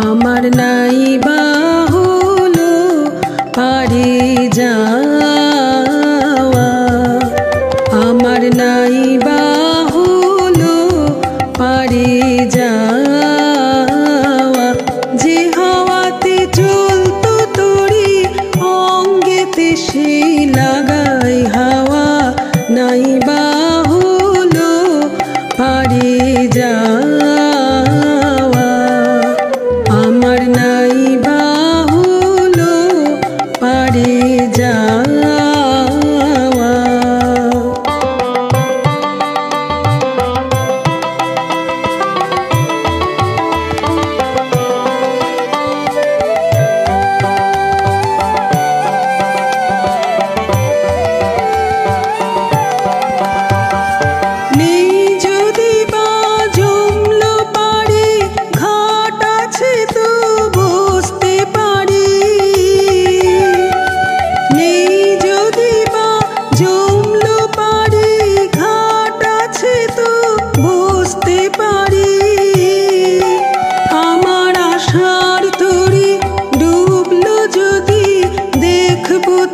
আমার নাই বাহুল পারে যাওয়া, আমার নাই বাহুল পারে যাওয়া। যে হাওয়াতে চলতো তোরি অঙ্গেতে সে লাগাই হাওয়া, নাই বাহুল পারে যাওয়া, আমার নাই বাহুল পারে যাওয়া।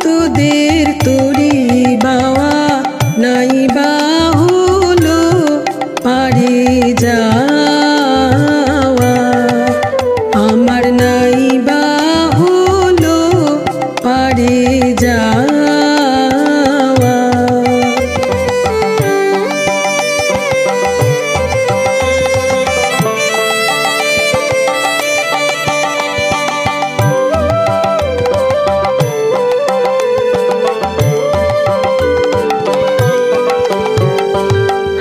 তোদের তোরি বাওয়া, নাই বাহুল পারে যাওয়া, আমার নাই বাহুল পারে যাওয়া।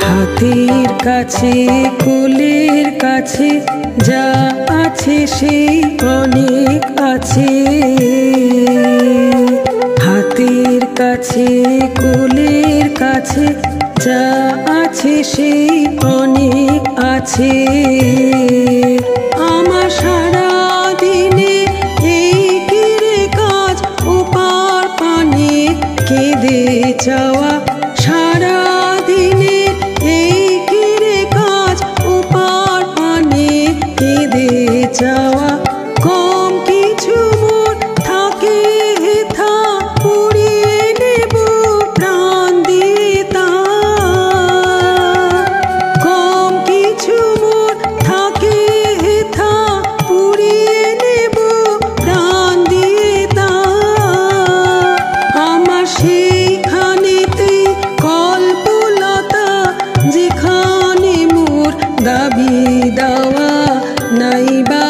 হাতের কাছে কুলের কাছে যা আছে সেই অনেক আছে, হাতের কাছে কুলের কাছে যা আছে সেই অনেক আছে। আমার সারা দিনে এই কিরে কাজ, ওপার পানে কেঁদে চাওয়া, সারা দিনে এই কিরে কাজ, ওপার পানে কেঁদে চাওয়া। কম কিছু মোর থাকে হেথা, পুড়িয়ে নেব প্রাণ দিয়ে তা, কম কিছু মোর থাকে হেথা, পুড়িয়ে নেব প্রাণ দিয়ে তা। আমার সেইখানেতে কল্পলতা, যেখানে মোর দাবি দাওয়া, নাই বা